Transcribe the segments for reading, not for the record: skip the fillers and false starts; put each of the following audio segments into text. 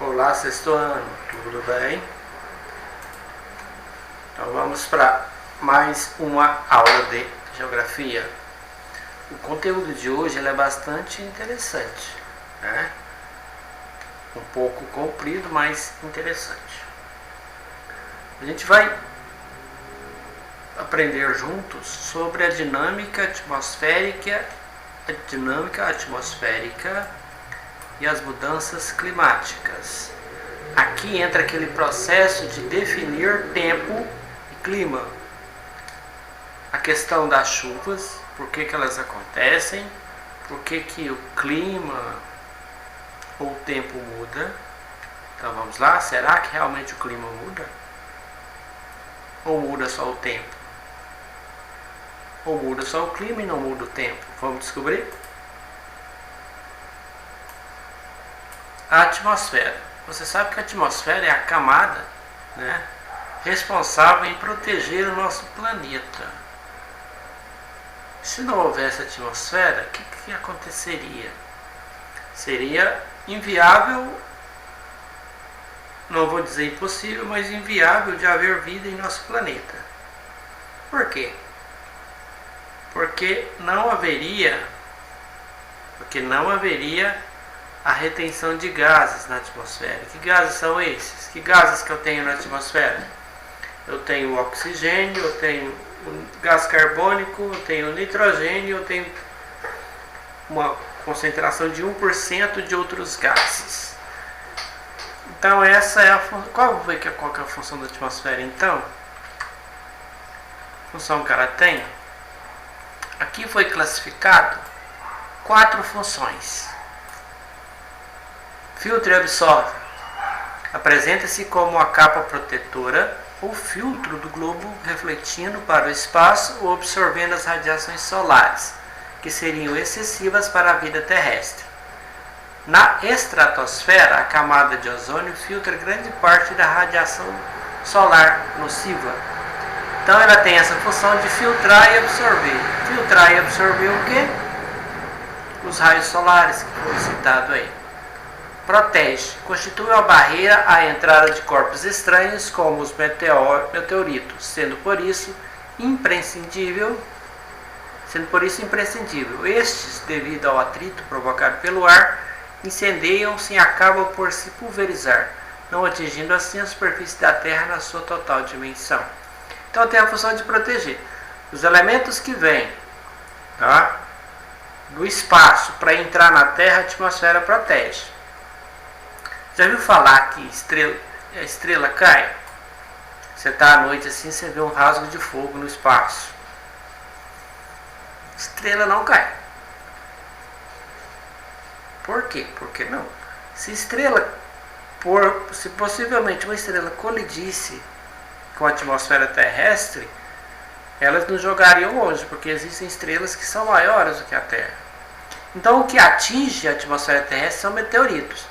Olá, sexto ano, tudo bem? Então vamos para mais uma aula de geografia. O conteúdo de hoje é bastante interessante, né? Um pouco comprido, mas interessante. A gente vai aprender juntos sobre a dinâmica atmosférica e as mudanças climáticas. Aqui entra aquele processo de definir tempo e clima. A questão das chuvas, por que elas acontecem, por que o clima ou o tempo muda. Então vamos lá, será que realmente o clima muda? Ou muda só o tempo? Ou muda só o clima e não muda o tempo? Vamos descobrir? A atmosfera. Você sabe que a atmosfera é a camada, né, responsável em proteger o nosso planeta. Se não houvesse atmosfera, o que aconteceria? Seria inviável, não vou dizer impossível, mas inviável de haver vida em nosso planeta. Por quê? Porque não haveria a retenção de gases na atmosfera. Que gases são esses? Que gases que eu tenho na atmosfera? Eu tenho o oxigênio, eu tenho o gás carbônico, eu tenho o nitrogênio, eu tenho uma concentração de 1% de outros gases. Então essa é a função. Qual é a função da atmosfera então? A função que ela tem? Aqui foi classificado 4 funções. Filtra e absorve. Apresenta-se como a capa protetora ou filtro do globo refletindo para o espaço ou absorvendo as radiações solares, que seriam excessivas para a vida terrestre. Na estratosfera, a camada de ozônio filtra grande parte da radiação solar nociva. Então ela tem essa função de filtrar e absorver. Filtrar e absorver o quê? Os raios solares, que foi citado aí. Protege. Constitui uma barreira à entrada de corpos estranhos, como os meteoritos, sendo por isso imprescindível. Estes, devido ao atrito provocado pelo ar, incendeiam-se e acabam por se pulverizar, não atingindo assim a superfície da Terra na sua total dimensão. Então tem a função de proteger. Os elementos que vêm, do espaço para entrar na Terra, a atmosfera protege. Já viu falar que a estrela cai? Você está à noite assim, você vê um rasgo de fogo no espaço. Estrela não cai. Por quê? Porque não. Se possivelmente uma estrela colidisse com a atmosfera terrestre, elas nos jogariam longe, porque existem estrelas que são maiores do que a Terra. Então o que atinge a atmosfera terrestre são meteoritos.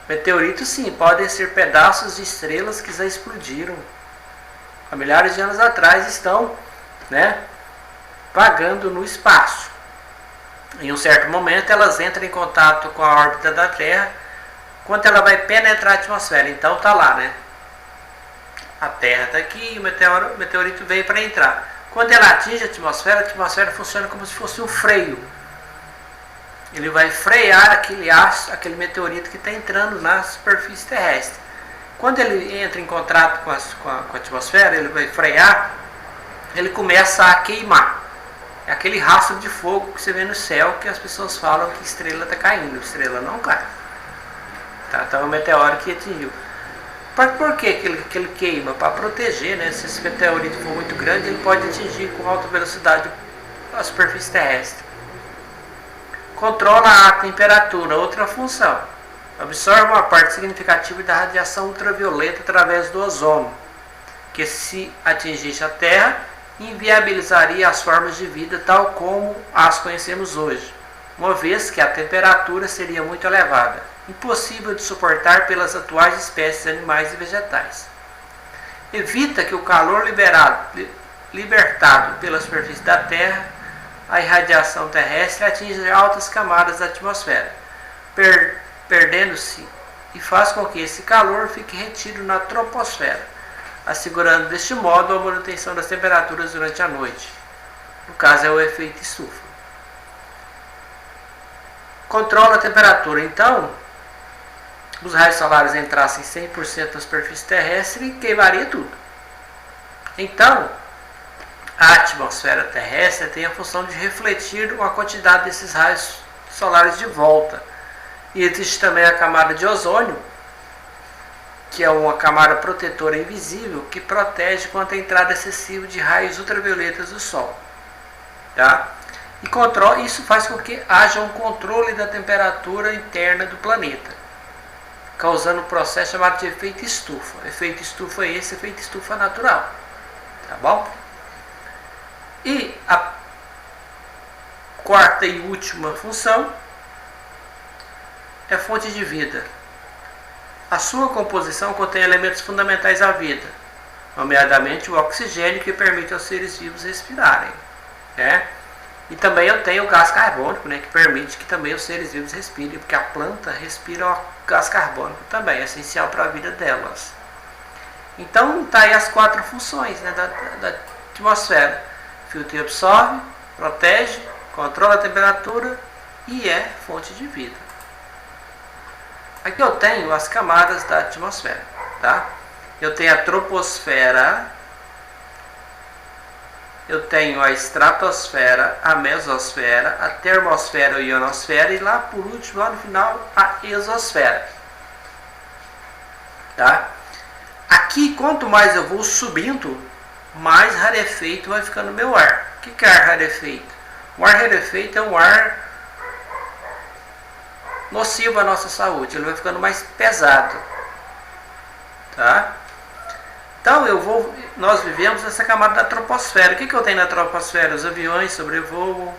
Meteoritos, sim, podem ser pedaços de estrelas que já explodiram há milhares de anos atrás, estão, vagando no espaço. Em um certo momento elas entram em contato com a órbita da Terra, quando ela vai penetrar a atmosfera. Então está lá, a Terra está aqui e o meteorito veio para entrar. Quando ela atinge a atmosfera funciona como se fosse um freio. Ele vai frear aquele meteorito que está entrando na superfície terrestre. Quando ele entra em contato com a atmosfera, ele vai frear, ele começa a queimar. É aquele rastro de fogo que você vê no céu, que as pessoas falam que estrela está caindo. Estrela não cai. Então é um meteoro que atingiu. Por que ele queima? Para proteger, Se esse meteorito for muito grande, ele pode atingir com alta velocidade a superfície terrestre. Controla a temperatura, outra função. Absorve uma parte significativa da radiação ultravioleta através do ozônio, que se atingisse a Terra, inviabilizaria as formas de vida tal como as conhecemos hoje, uma vez que a temperatura seria muito elevada, impossível de suportar pelas atuais espécies animais e vegetais. Evita que o calor libertado pela superfície da Terra, a irradiação terrestre, atinja altas camadas da atmosfera, perdendo-se e faz com que esse calor fique retido na troposfera, assegurando deste modo a manutenção das temperaturas durante a noite. No caso é o efeito estufa. Controla a temperatura, então, os raios solares entrassem 100% na superfície terrestre e queimaria tudo. Então, a atmosfera terrestre tem a função de refletir uma quantidade desses raios solares de volta. E existe também a camada de ozônio, que é uma camada protetora invisível que protege contra a entrada excessiva de raios ultravioletas do Sol. Tá? E isso faz com que haja um controle da temperatura interna do planeta, causando um processo chamado de efeito estufa. Efeito estufa é esse, efeito estufa natural. Tá bom? E a quarta e última função é fonte de vida. A sua composição contém elementos fundamentais à vida, nomeadamente o oxigênio, que permite aos seres vivos respirarem. Né? E também eu tenho o gás carbônico, né, que permite que também os seres vivos respirem, porque a planta respira o gás carbônico também, é essencial para a vida delas. Então, tá aí as quatro funções, né, da atmosfera. Filtra e absorve, protege, controla a temperatura e é fonte de vida. Aqui eu tenho as camadas da atmosfera, tá? Eu tenho a troposfera, eu tenho a estratosfera, a mesosfera, a termosfera e a ionosfera e lá por último, lá no final, a exosfera. Tá? Aqui, quanto mais eu vou subindo, mais rarefeito vai ficando o meu ar. O que é ar rarefeito? O ar rarefeito é um ar nocivo à nossa saúde, ele vai ficando mais pesado. Tá? Então nós vivemos nessa camada da troposfera. O que eu tenho na troposfera? Os aviões sobrevoam,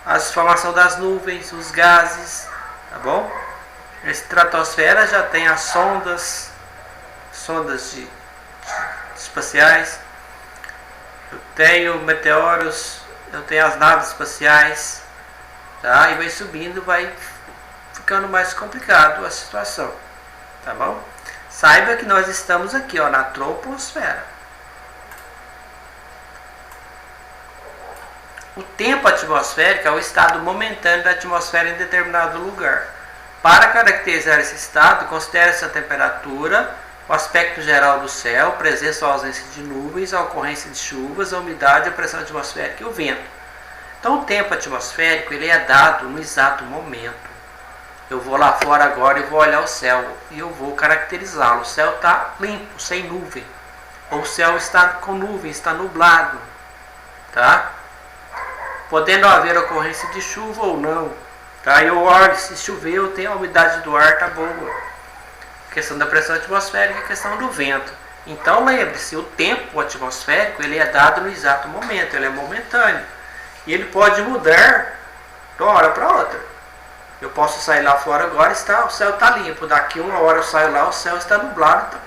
a formação das nuvens, os gases, tá bom? Na estratosfera já tem as sondas espaciais, eu tenho meteoros, eu tenho as naves espaciais, tá? E vai subindo, vai ficando mais complicado a situação, tá bom? Saiba que nós estamos aqui, ó, na troposfera. O tempo atmosférico é o estado momentâneo da atmosfera em determinado lugar. Para caracterizar esse estado, considere-se a temperatura, o aspecto geral do céu, presença ou ausência de nuvens, a ocorrência de chuvas, a umidade, a pressão atmosférica e o vento. Então, o tempo atmosférico ele é dado no exato momento. Eu vou lá fora agora e vou olhar o céu e eu vou caracterizá-lo. O céu está limpo, sem nuvem. Ou o céu está com nuvem, está nublado. Tá? Podendo haver ocorrência de chuva ou não. Tá? Eu olho, se chover, eu tenho a umidade do ar, tá boa. A questão da pressão atmosférica e a questão do vento. Então lembre-se, o tempo atmosférico ele é dado no exato momento, ele é momentâneo. E ele pode mudar de uma hora para outra. Eu posso sair lá fora agora, o céu está limpo. Daqui uma hora eu saio lá, o céu está nublado, tá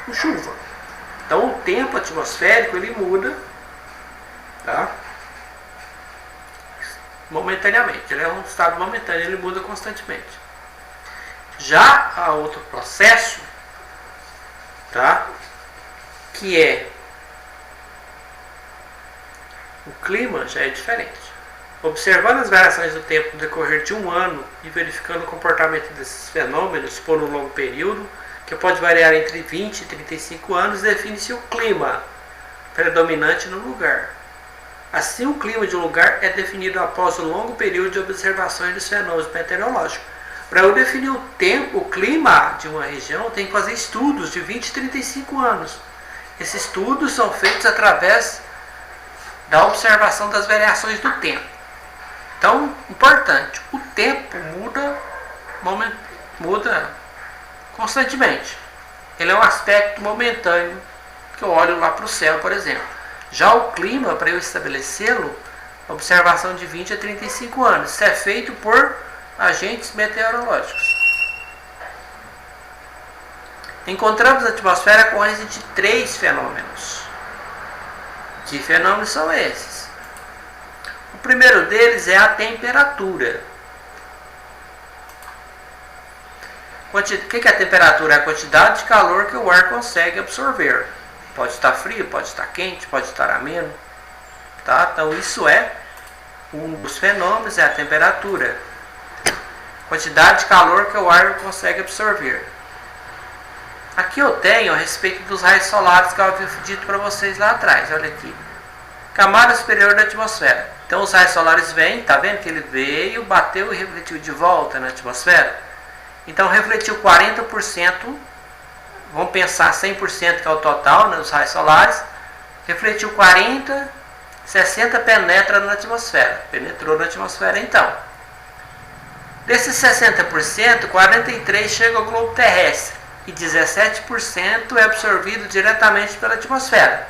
com chuva. Então o tempo atmosférico ele muda, tá? Momentaneamente. Ele é um estado momentâneo, ele muda constantemente. Já há outro processo, tá? Que é o clima já é diferente. Observando as variações do tempo no decorrer de um ano e verificando o comportamento desses fenômenos por um longo período, que pode variar entre 20 e 35 anos, define-se o clima predominante no lugar. Assim, o clima de um lugar é definido após um longo período de observações dos fenômenos meteorológicos. Para eu definir o tempo, o clima de uma região, eu tenho que fazer estudos de 20 e 35 anos. Esses estudos são feitos através da observação das variações do tempo. Então, importante, o tempo muda constantemente. Ele é um aspecto momentâneo que eu olho lá para o céu, por exemplo. Já o clima, para eu estabelecê-lo, observação de 20 a 35 anos. Isso é feito por agentes meteorológicos. Encontramos na atmosfera a ocorrência de 3 fenômenos. Que fenômenos são esses? O primeiro deles é a temperatura. O que é a temperatura? É a quantidade de calor que o ar consegue absorver. Pode estar frio, pode estar quente, pode estar ameno. Tá? Então isso é um dos fenômenos, é a temperatura. Quantidade de calor que o ar consegue absorver. Aqui eu tenho a respeito dos raios solares que eu havia dito para vocês lá atrás. Olha aqui. Camada superior da atmosfera. Então os raios solares vêm, tá vendo que ele veio, bateu e refletiu de volta na atmosfera? Então refletiu 40%, vamos pensar 100% que é o total, né, dos raios solares. Refletiu 40%, 60% penetra na atmosfera. Penetrou na atmosfera então. Desses 60%, 43% chega ao globo terrestre e 17% é absorvido diretamente pela atmosfera.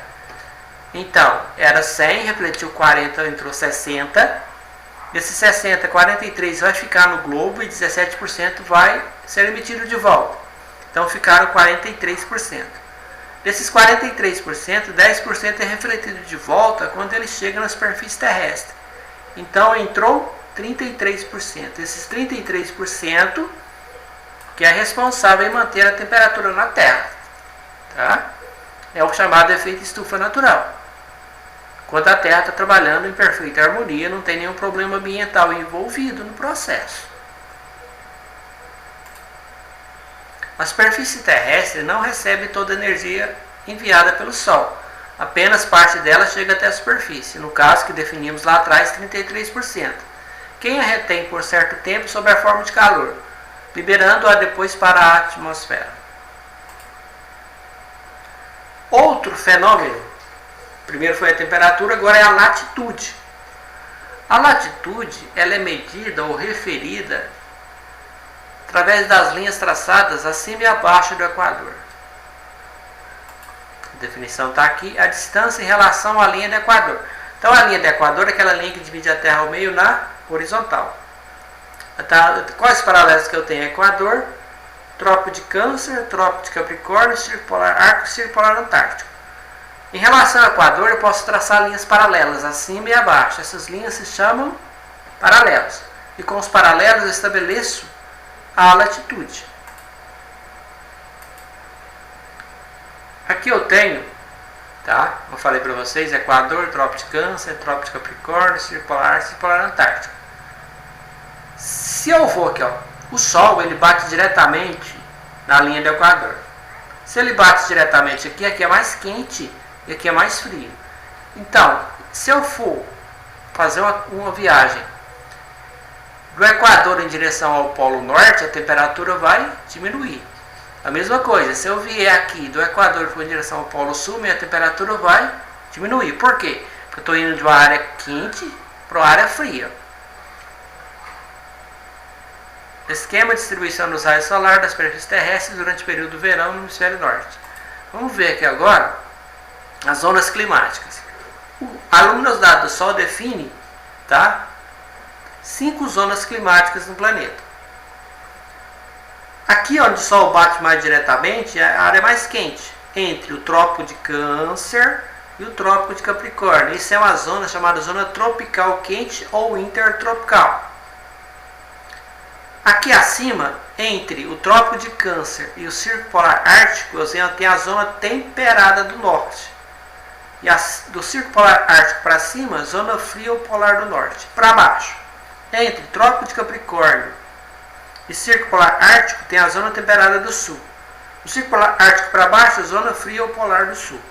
Então, era 100, refletiu 40, entrou 60. Desses 60, 43 vai ficar no globo e 17% vai ser emitido de volta. Então, ficaram 43%. Desses 43%, 10% é refletido de volta quando ele chega na superfície terrestre. Então, entrou 33%. Esses 33% que é responsável em manter a temperatura na Terra. Tá? É o chamado efeito estufa natural. Quando a Terra está trabalhando em perfeita harmonia, não tem nenhum problema ambiental envolvido no processo. A superfície terrestre não recebe toda a energia enviada pelo Sol. Apenas parte dela chega até a superfície, no caso que definimos lá atrás, 33%. Quem a retém por certo tempo sob a forma de calor, liberando-a depois para a atmosfera. Outro fenômeno, primeiro foi a temperatura, agora é a latitude. A latitude ela é medida ou referida através das linhas traçadas acima e abaixo do Equador. A definição está aqui, a distância em relação à linha do Equador. Então a linha do Equador é aquela linha que divide a Terra ao meio na horizontal. Quais paralelos que eu tenho? Equador, Trópico de Câncer, Trópico de Capricórnio, Círculo Polar Ártico e Círculo Polar Antártico. Em relação ao Equador, eu posso traçar linhas paralelas, acima e abaixo. Essas linhas se chamam paralelos. E com os paralelos eu estabeleço a latitude. Aqui eu tenho, tá? Eu falei para vocês, Equador, Trópico de Câncer, Trópico de Capricórnio, Círculo Polar Ártico e Círculo Polar Antártico. Se eu for aqui, ó, o Sol ele bate diretamente na linha do Equador. Se ele bate diretamente aqui, aqui é mais quente e aqui é mais frio. Então, se eu for fazer uma viagem do Equador em direção ao Polo Norte, a temperatura vai diminuir. A mesma coisa, se eu vier aqui do Equador e for em direção ao Polo Sul, minha temperatura vai diminuir. Por quê? Porque eu estou indo de uma área quente para uma área fria. Esquema de distribuição dos raios solares das superfícies terrestres durante o período do verão no hemisfério norte. Vamos ver aqui agora as zonas climáticas. A luminosidade do Sol define, tá, 5 zonas climáticas no planeta. Aqui onde o Sol bate mais diretamente é a área mais quente, entre o Trópico de Câncer e o Trópico de Capricórnio. Isso é uma zona chamada zona tropical quente ou intertropical. Aqui acima, entre o Trópico de Câncer e o Círculo Polar Ártico, eu tenho a zona temperada do norte. E do Círculo Polar Ártico para cima, zona fria ou polar do norte. Para baixo, entre o Trópico de Capricórnio e Círculo Polar Ártico, tem a zona temperada do sul. Do Círculo Polar Ártico para baixo, zona fria ou polar do sul.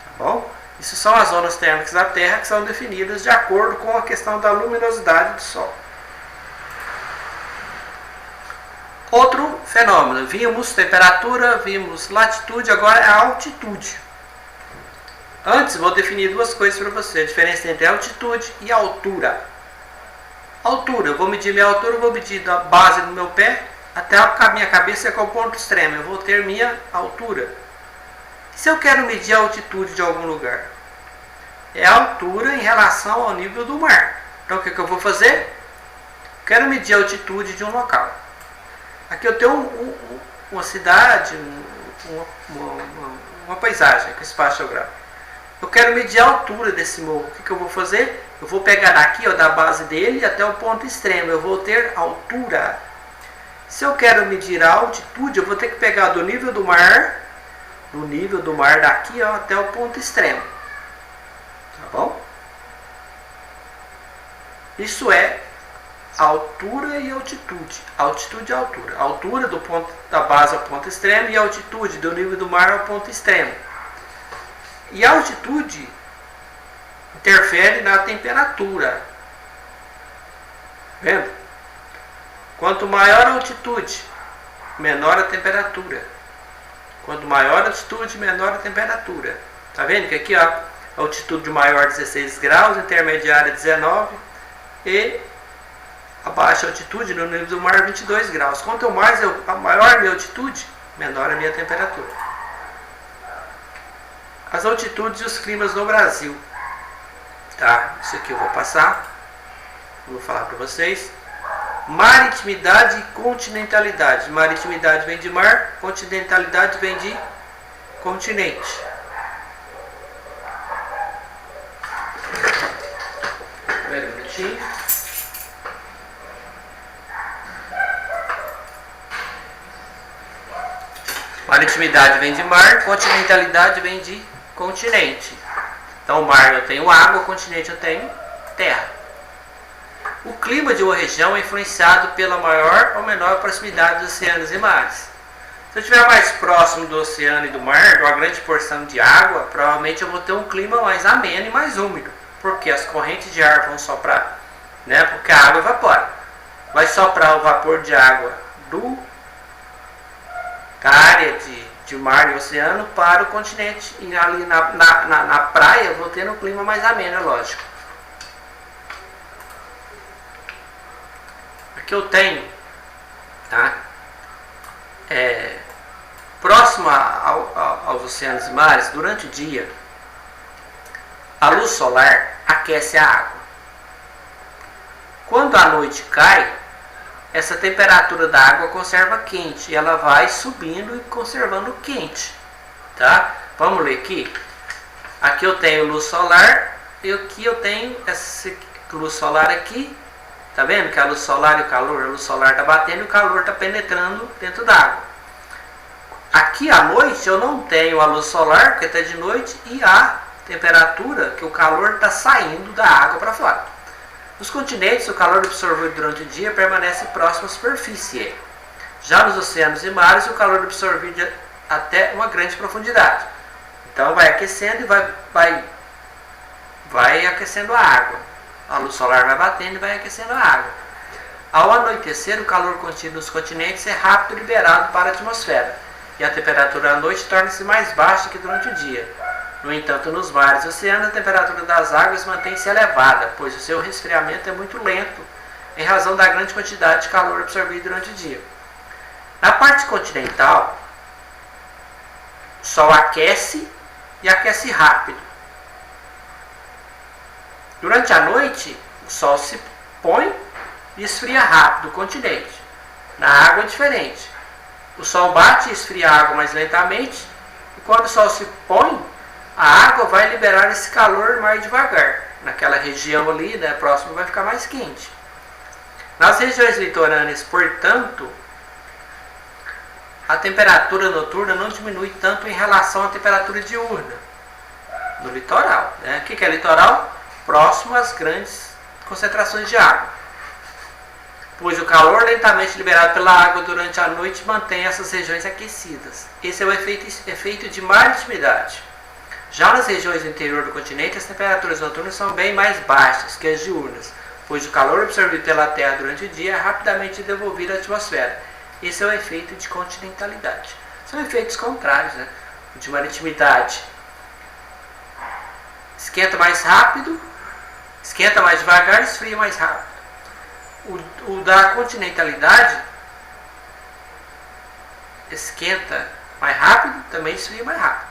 Tá bom? Isso são as zonas térmicas da Terra que são definidas de acordo com a questão da luminosidade do Sol. Outro fenômeno, vimos temperatura, vimos latitude, agora é a altitude. Antes, vou definir duas coisas para você, a diferença entre altitude e altura. Altura, eu vou medir minha altura, eu vou medir da base do meu pé até a minha cabeça, que é o ponto extremo, eu vou ter minha altura. Se eu quero medir a altitude de algum lugar, é a altura em relação ao nível do mar. Então, o que eu vou fazer? Quero medir a altitude de um local. Aqui eu tenho uma cidade, uma paisagem com espaço geográfico. Eu quero medir a altura desse morro. O que eu vou fazer? Eu vou pegar daqui, ó, da base dele até o ponto extremo. Eu vou ter altura. Se eu quero medir a altitude, eu vou ter que pegar do nível do mar, daqui ó, até o ponto extremo. Tá bom? Isso é altura e altitude. Altitude e altura. Altura do ponto da base ao ponto extremo e altitude do nível do mar ao ponto extremo. E a altitude interfere na temperatura. Vendo? Quanto maior a altitude, menor a temperatura. Quanto maior a altitude, menor a temperatura. Tá vendo que aqui, ó, altitude maior 16 graus, intermediária 19 e a baixa altitude no nível do mar 22 graus. Quanto mais a maior a minha altitude, menor a minha temperatura. As altitudes e os climas no Brasil. Tá? Isso aqui eu vou passar. Vou falar para vocês. Maritimidade e continentalidade. Maritimidade vem de mar, continentalidade vem de continente. Espera um minutinho. Maritimidade vem de mar, continentalidade vem de continente. Então, mar eu tenho água, continente eu tenho terra. O clima de uma região é influenciado pela maior ou menor proximidade dos oceanos e mares. Se eu estiver mais próximo do oceano e do mar, de uma grande porção de água, provavelmente eu vou ter um clima mais ameno e mais úmido, porque as correntes de ar vão soprar, né? Porque a água evapora. Vai soprar o vapor de água da área de mar e oceano para o continente. E ali na praia eu vou ter um clima mais ameno, é lógico. Que eu tenho, tá? Próximo aos oceanos e mares, durante o dia, a luz solar aquece a água. Quando a noite cai, essa temperatura da água conserva quente e ela vai subindo e conservando quente, tá? Vamos ler aqui. Aqui eu tenho luz solar e aqui eu tenho essa luz solar aqui. Tá vendo que a luz solar e o calor, a luz solar está batendo e o calor está penetrando dentro da água. Aqui à noite eu não tenho a luz solar, porque está de noite, e a temperatura, que o calor está saindo da água para fora. Nos continentes, o calor absorvido durante o dia permanece próximo à superfície. Já nos oceanos e mares, o calor absorvido até uma grande profundidade. Então vai aquecendo e vai aquecendo a água. A luz solar vai batendo e vai aquecendo a água. Ao anoitecer, o calor contido nos continentes é rápido liberado para a atmosfera, e a temperatura à noite torna-se mais baixa que durante o dia. No entanto, nos mares e oceanos, a temperatura das águas mantém-se elevada, pois o seu resfriamento é muito lento, em razão da grande quantidade de calor absorvido durante o dia. Na parte continental, o sol aquece e aquece rápido. Durante a noite, o sol se põe e esfria rápido o continente. Na água é diferente. O sol bate e esfria a água mais lentamente, e quando o sol se põe, a água vai liberar esse calor mais devagar. Naquela região ali, né, próximo, vai ficar mais quente. Nas regiões litorâneas, portanto, a temperatura noturna não diminui tanto em relação à temperatura diurna no litoral, né? O que é litoral? Próximo às grandes concentrações de água, pois o calor lentamente liberado pela água durante a noite mantém essas regiões aquecidas. Esse é o efeito de maritimidade. Já nas regiões do interior do continente, as temperaturas noturnas são bem mais baixas que as diurnas, pois o calor absorvido pela Terra durante o dia é rapidamente devolvido à atmosfera. Esse é o efeito de continentalidade. São efeitos contrários, né? O de maritimidade esquenta mais rápido, esquenta mais devagar, esfria mais rápido. O da continentalidade esquenta mais rápido, também esfria mais rápido,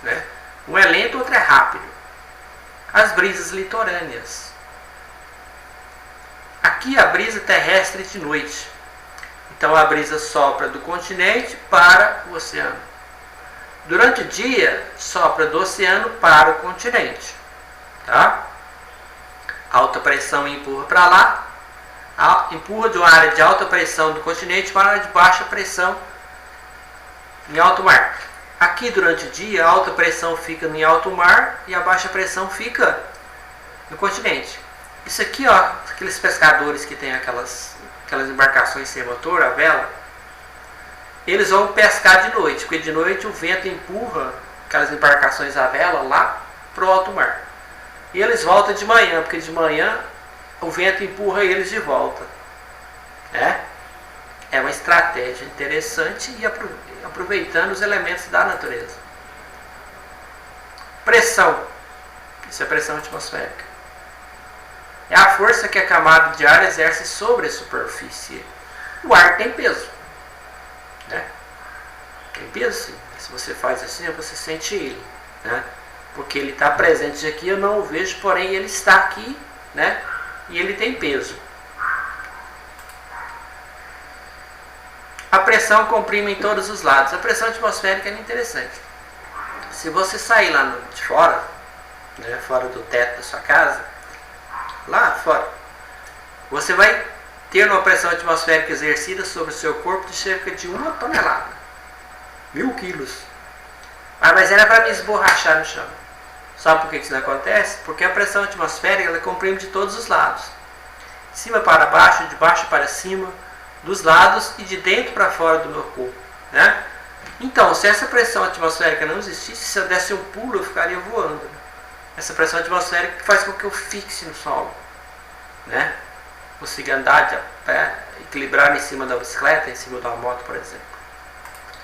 né? Um é lento, outro é rápido. As brisas litorâneas. Aqui a brisa terrestre de noite. Então a brisa sopra do continente para o oceano. Durante o dia, sopra do oceano para o continente. Tá? Alta pressão empurra para lá. empurra de uma área de alta pressão do continente para uma área de baixa pressão em alto mar. Aqui durante o dia a alta pressão fica em alto mar e a baixa pressão fica no continente. Isso aqui, ó, aqueles pescadores que tem aquelas embarcações sem motor, a vela, eles vão pescar de noite, porque de noite o vento empurra aquelas embarcações a vela lá para o alto mar. E eles voltam de manhã, porque de manhã o vento empurra eles de volta. É uma estratégia interessante e aproveitando os elementos da natureza. Pressão. Isso é pressão atmosférica. É a força que a camada de ar exerce sobre a superfície. O ar tem peso. Tem peso, sim. Se você faz assim, você sente ele. Porque ele está presente aqui, eu não o vejo, porém ele está aqui, e ele tem peso. A pressão comprime em todos os lados. A pressão atmosférica é interessante. Se você sair lá de fora, fora do teto da sua casa, lá fora, você vai ter uma pressão atmosférica exercida sobre o seu corpo de cerca de 1 tonelada. 1000 quilos. Mas era para me esborrachar no chão. Sabe por que isso não acontece? Porque a pressão atmosférica ela comprime de todos os lados. De cima para baixo, de baixo para cima, dos lados e de dentro para fora do meu corpo. Então, se essa pressão atmosférica não existisse, se eu desse um pulo, eu ficaria voando. Essa pressão atmosférica faz com que eu fixe no solo. Consiga andar de pé, equilibrar em cima da bicicleta, em cima da moto, por exemplo.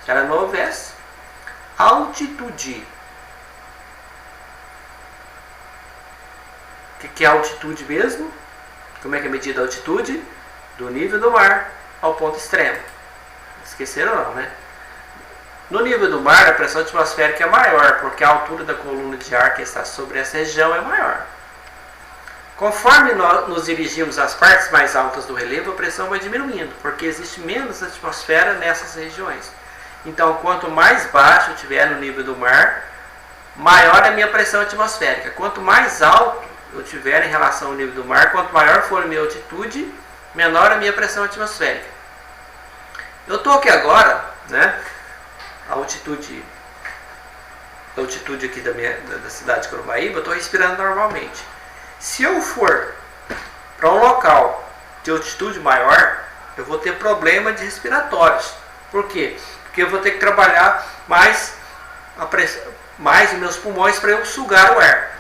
Se ela não houvesse, altitude. O que é altitude mesmo? Como é que é medida a altitude? Do nível do mar ao ponto extremo. Esqueceram não, No nível do mar, a pressão atmosférica é maior, porque a altura da coluna de ar que está sobre essa região é maior. Conforme nós nos dirigimos às partes mais altas do relevo, a pressão vai diminuindo, porque existe menos atmosfera nessas regiões. Então, quanto mais baixo eu estiver no nível do mar, maior é a minha pressão atmosférica. Quanto mais alto eu estiver em relação ao nível do mar, quanto maior for a minha altitude, menor a minha pressão atmosférica. Eu estou aqui agora, a altitude aqui da cidade de Corumbaíba, eu estou respirando normalmente. Se eu for para um local de altitude maior, eu vou ter problema de respiratórios. Por quê? Porque eu vou ter que trabalhar mais os meus pulmões para eu sugar o ar.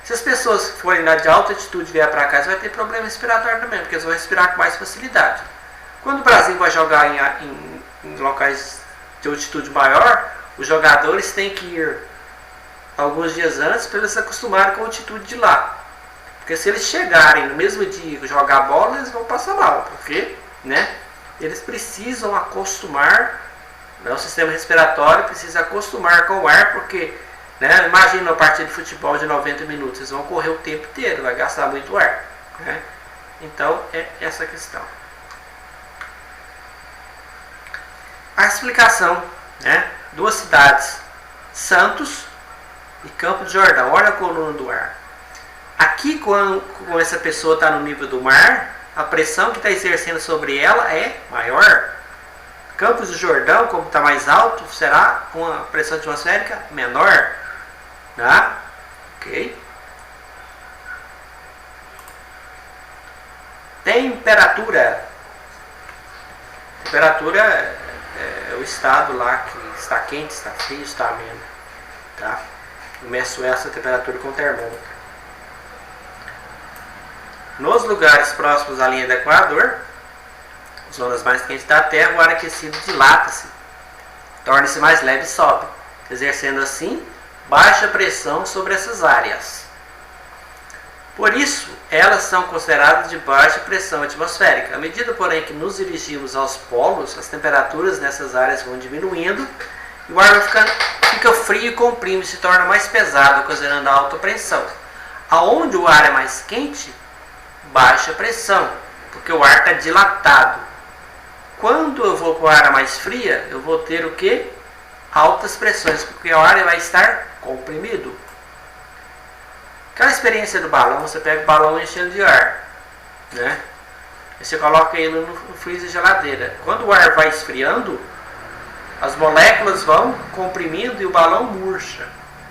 Se as pessoas que forem lá de alta altitude e vier para cá, vai ter problema respiratório também, porque eles vão respirar com mais facilidade. Quando o Brasil vai jogar em locais de altitude maior, os jogadores têm que ir alguns dias antes para eles se acostumarem com a altitude de lá. Porque se eles chegarem no mesmo dia e jogar bola, eles vão passar mal. Porque eles precisam acostumar, o sistema respiratório precisa acostumar com o ar, porque imagina uma partida de futebol de 90 minutos, eles vão correr o tempo inteiro, vai gastar muito ar. Então é essa a questão. A explicação, duas cidades, Santos e Campo de Jordão. Olha a coluna do ar. Aqui, quando essa pessoa está no nível do mar, a pressão que está exercendo sobre ela é maior. Campos do Jordão, como está mais alto, será uma pressão atmosférica menor. Ok. Temperatura. Temperatura é o estado lá que está quente, está frio, está ameno. Eu meço essa temperatura com termômetro. Nos lugares próximos à linha do Equador, zonas mais quentes da Terra, o ar aquecido dilata-se, torna-se mais leve e sobe, exercendo assim baixa pressão sobre essas áreas. Por isso, elas são consideradas de baixa pressão atmosférica. À medida, porém, que nos dirigimos aos polos, as temperaturas nessas áreas vão diminuindo e o ar fica frio e comprime, se torna mais pesado, ocasionando alta pressão. Aonde o ar é mais quente, baixa pressão, porque o ar está dilatado. Quando eu vou para a área mais fria, eu vou ter o que? Altas pressões, porque o ar vai estar comprimido. Aquela experiência do balão, você pega o balão enchendo de ar, Você coloca ele no freezer e geladeira. Quando o ar vai esfriando, as moléculas vão comprimindo e o balão murcha.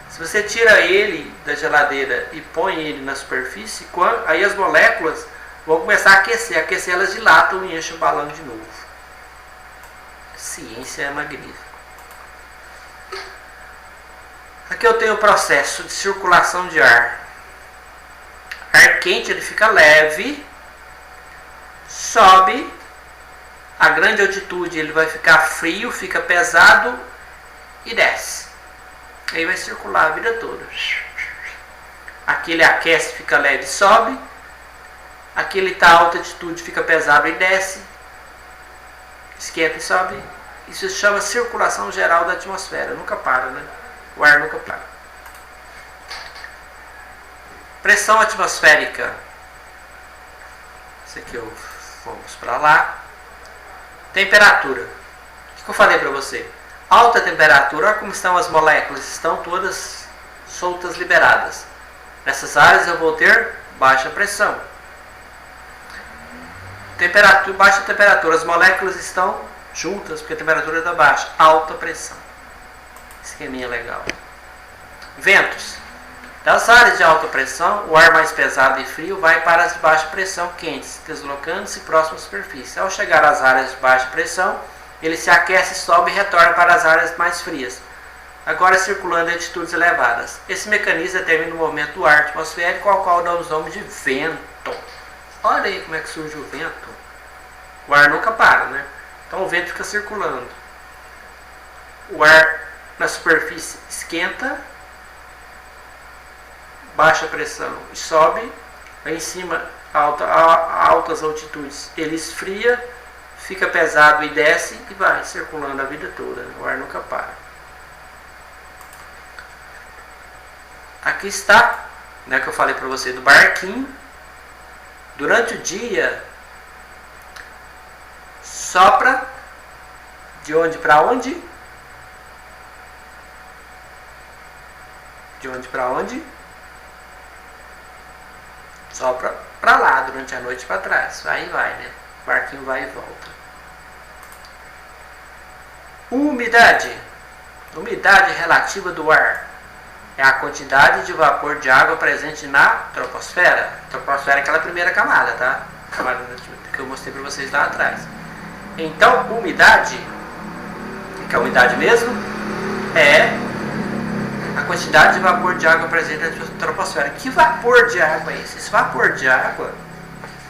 Se você tira ele da geladeira e põe ele na superfície, aí as moléculas vão começar a aquecer. Aquecer, elas dilatam e enchem o balão de novo. Ciência é magnífica. Aqui eu tenho o processo de circulação de ar. Ar quente, ele fica leve, sobe, a grande altitude ele vai ficar frio, fica pesado e desce. Aí vai circular a vida toda. Aqui ele aquece, fica leve e sobe. Aqui ele está a alta altitude, fica pesado e desce. Esquenta e sobe. Isso se chama circulação geral da atmosfera. Nunca para, né? O ar nunca para. Pressão atmosférica. Esse aqui vamos para lá. Temperatura. O que eu falei para você? Alta temperatura, olha como estão as moléculas. Estão todas soltas, liberadas. Nessas áreas eu vou ter baixa pressão. Temperatura, baixa temperatura. As moléculas estão juntas porque a temperatura está baixa. Alta pressão. Esqueminha legal. Ventos. Das áreas de alta pressão, o ar mais pesado e frio vai para as de baixa pressão quentes, deslocando-se próximo à superfície. Ao chegar às áreas de baixa pressão, ele se aquece, sobe e retorna para as áreas mais frias, agora circulando em altitudes elevadas. Esse mecanismo determina o movimento do ar atmosférico, ao qual damos o nome de vento. Olha aí como é que surge o vento. O ar nunca para, né? Então o vento fica circulando. O ar na superfície esquenta, baixa pressão e sobe, aí em cima a altas altitudes ele esfria, fica pesado e desce e vai circulando a vida toda. O ar nunca para. Aqui está, né, que eu falei para você do barquinho. Durante o dia sopra de onde para onde? De onde para onde? Sopra para lá, durante a noite para trás. Vai e vai, né? O barquinho vai e volta. Umidade. Umidade relativa do ar. É a quantidade de vapor de água presente na troposfera. A troposfera é aquela primeira camada, tá? Camada que eu mostrei para vocês lá atrás. Então, umidade, que é a umidade mesmo, é a quantidade de vapor de água presente na troposfera. Que vapor de água é esse? Esse vapor de água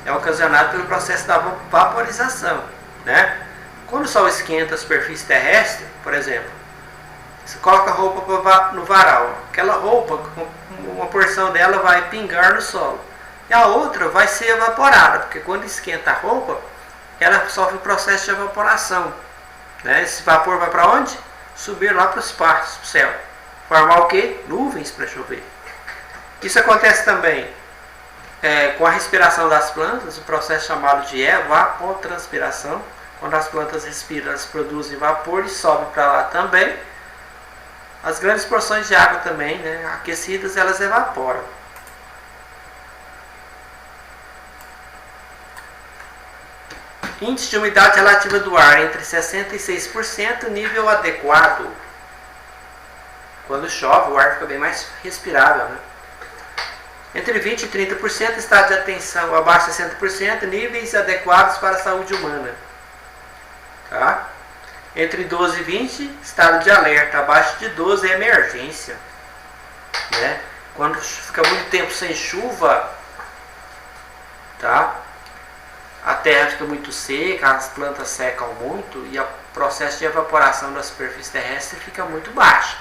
é ocasionado pelo processo da vaporização, né? Quando o Sol esquenta a superfície terrestre, por exemplo, você coloca a roupa no varal. Aquela roupa, uma porção dela vai pingar no solo. E a outra vai ser evaporada, porque quando esquenta a roupa, ela sofre o processo de evaporação, né? Esse vapor vai para onde? Subir lá para o espaço, para o céu. Formar o quê? Nuvens para chover. Isso acontece também com a respiração das plantas, o processo chamado de evapotranspiração. Quando as plantas respiram, elas produzem vapor e sobem para lá também. As grandes porções de água também, né, aquecidas, elas evaporam. Índice de umidade relativa do ar entre 60% e 6%, nível adequado. Quando chove, o ar fica bem mais respirável, né? Entre 20% e 30%, estado de atenção abaixo de 60%, níveis adequados para a saúde humana. Tá? Entre 12 e 20, estado de alerta. Abaixo de 12 é emergência. Né? Quando fica muito tempo sem chuva, tá? A terra fica muito seca, as plantas secam muito e o processo de evaporação da superfície terrestre fica muito baixo.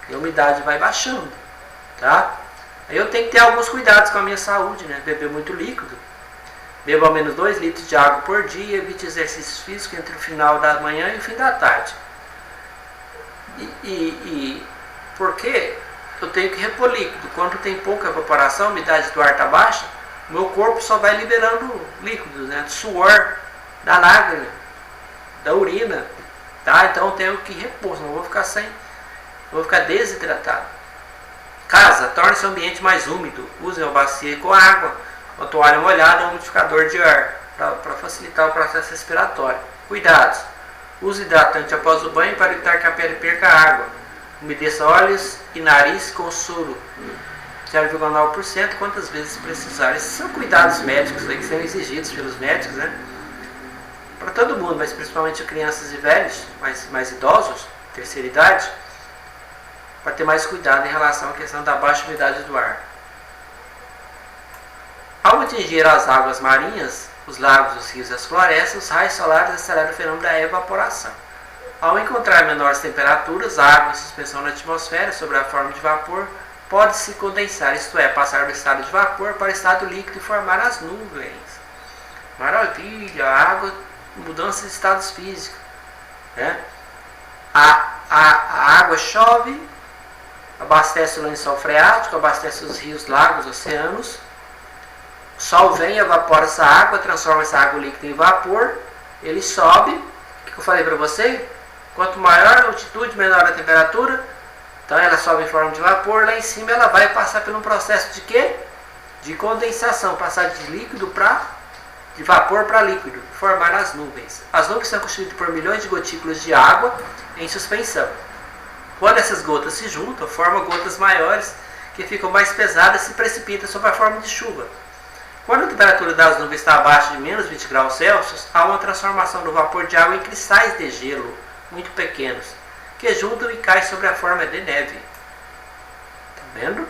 E a umidade vai baixando. Tá? Aí eu tenho que ter alguns cuidados com a minha saúde, né? Beber muito líquido. Beba ao menos 2 litros de água por dia, evite exercício físico entre o final da manhã e o fim da tarde. Porque eu tenho que repor líquido. Quando tem pouca evaporação, a umidade do ar está baixa, o meu corpo só vai liberando líquidos, né? Do suor, da lágrima, da urina. Tá? Então eu tenho que repor, senão eu vou ficar desidratado. Casa, torne seu ambiente mais úmido. Use uma bacia com água, uma toalha molhada ou um umidificador de ar. para facilitar o processo respiratório. Cuidados. Use hidratante após o banho para evitar que a pele perca água. Umedeça olhos e nariz com soro. 0,9% quantas vezes precisar. Esses são cuidados médicos aí que são exigidos pelos médicos, né? Para todo mundo, mas principalmente crianças e velhos, mais idosos, terceira idade, para ter mais cuidado em relação à questão da baixa umidade do ar. Ao atingir as águas marinhas, os lagos, os rios e as florestas, os raios solares aceleram o fenômeno da evaporação. Ao encontrar menores temperaturas, a água em suspensão na atmosfera, sob a forma de vapor, pode se condensar, isto é, passar do estado de vapor para o estado líquido e formar as nuvens. Maravilha! A água, mudança de estados físicos. Né? A água chove, abastece o lençol freático, abastece os rios, lagos, oceanos. O sol vem, evapora essa água, transforma essa água líquida em vapor, ele sobe. O que eu falei para você? Quanto maior a altitude, menor a temperatura. Então ela sobe em forma de vapor, lá em cima ela vai passar por um processo de quê? De condensação, passar de vapor para líquido, formar as nuvens. As nuvens são constituídas por milhões de gotículas de água em suspensão. Quando essas gotas se juntam, formam gotas maiores que ficam mais pesadas e se precipitam sob a forma de chuva. Quando a temperatura das nuvens está abaixo de menos 20 graus Celsius, há uma transformação do vapor de água em cristais de gelo, muito pequenos, que juntam e caem sobre a forma de neve. Está vendo?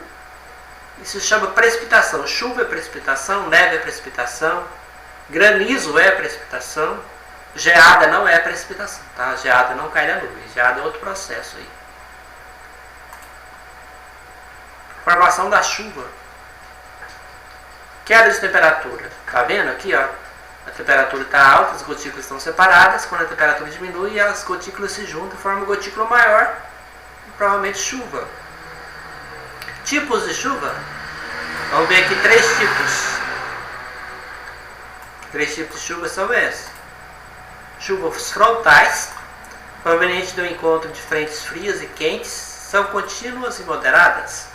Isso se chama precipitação. Chuva é precipitação, neve é precipitação, granizo é precipitação, geada não é precipitação. Tá? Geada não cai na nuvem, geada é outro processo aí. Formação da chuva. Queda de temperatura. Tá vendo aqui, ó? A temperatura está alta, as gotículas estão separadas. Quando a temperatura diminui, as gotículas se juntam e formam um gotícula maior. E provavelmente chuva. Tipos de chuva. Vamos ver aqui 3 tipos. 3 tipos de chuva são esses. Chuvas frontais, provenientes do encontro de frentes frias e quentes, são contínuas e moderadas.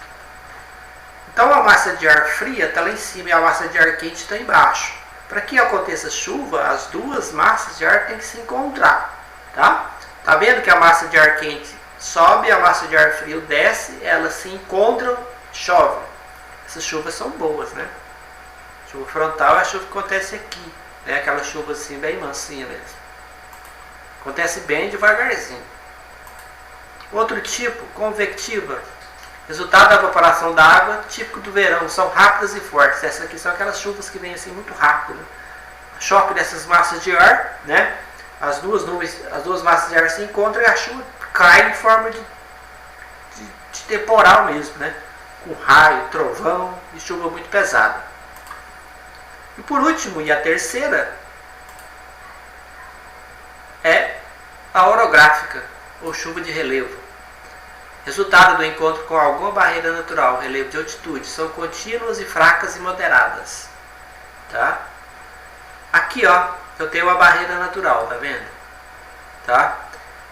Então a massa de ar fria está lá em cima e a massa de ar quente está embaixo. Para que aconteça chuva, as duas massas de ar têm que se encontrar. Tá vendo que a massa de ar quente sobe, a massa de ar frio desce, elas se encontram, chove. Essas chuvas são boas, né? Chuva frontal é a chuva que acontece aqui, né? Aquela chuva assim bem mansinha mesmo. Acontece bem devagarzinho. Outro tipo, convectiva. Resultado da evaporação da água, típico do verão, são rápidas e fortes. Essas aqui são aquelas chuvas que vêm assim muito rápido. Choque dessas massas de ar, né? As duas massas de ar se encontram e a chuva cai em forma de temporal mesmo, né? Com raio, trovão e chuva muito pesada. E por último, e a terceira, é a orográfica, ou chuva de relevo. Resultado do encontro com alguma barreira natural, relevo de altitude, são contínuas e fracas e moderadas. Tá? Aqui, ó, eu tenho uma barreira natural, tá vendo? Tá?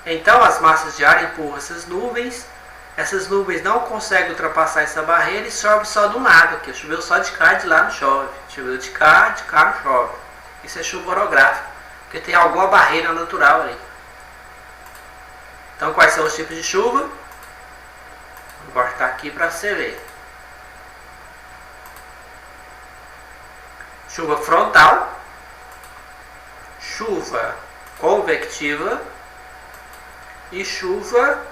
Então as massas de ar empurram essas nuvens não conseguem ultrapassar essa barreira e sobe só de um lado, aqui. Choveu só de cá, de lá não chove. Choveu de cá não chove. Isso é chuva orográfica, porque tem alguma barreira natural ali. Então quais são os tipos de chuva? Vou cortar aqui para você ver. Chuva frontal, chuva convectiva e chuva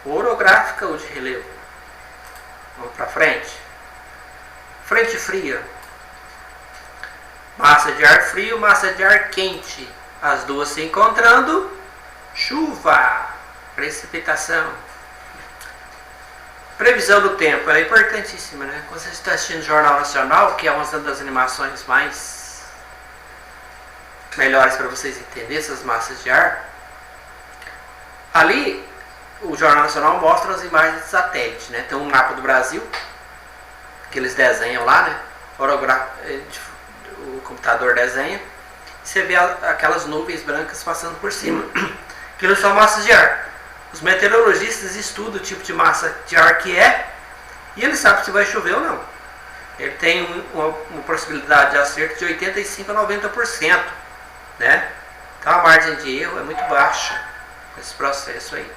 orográfica ou de relevo. Vamos para frente. Frente fria. Massa de ar frio, massa de ar quente. As duas se encontrando. Chuva. Precipitação. Previsão do tempo. Ela é importantíssima, né? Quando você está assistindo o Jornal Nacional, que é uma das animações mais melhores para vocês entenderem essas massas de ar. Ali, o Jornal Nacional mostra as imagens de satélite, né? Tem um mapa do Brasil, que eles desenham lá, né? O computador desenha. E você vê aquelas nuvens brancas passando por cima. Aquilo são massas de ar. Os meteorologistas estudam o tipo de massa de ar que é, e eles sabem se vai chover ou não. ele tem uma possibilidade de acerto de 85 a 90%, né? Então a margem de erro é muito baixa nesse processo aí.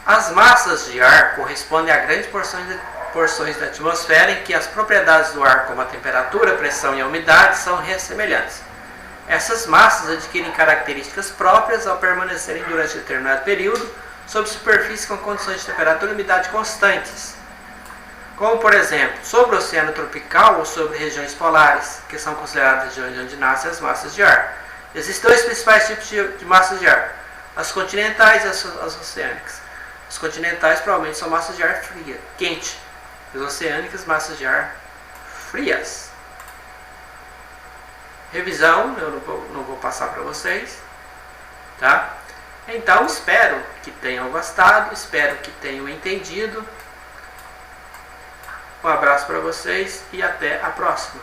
As massas de ar correspondem a grandes porções da atmosfera em que as propriedades do ar, como a temperatura, a pressão e a umidade, são semelhantes. Essas massas adquirem características próprias ao permanecerem durante determinado período sob superfície com condições de temperatura e umidade constantes, como, por exemplo, sobre o oceano tropical ou sobre regiões polares, que são consideradas regiões onde nascem as massas de ar. Existem dois principais tipos de massas de ar, as continentais e as oceânicas. As continentais provavelmente são massas de ar fria, quente, e as oceânicas, massas de ar frias. Revisão, eu não vou passar para vocês, tá? Então, espero que tenham gostado, espero que tenham entendido. Um abraço para vocês e até a próxima.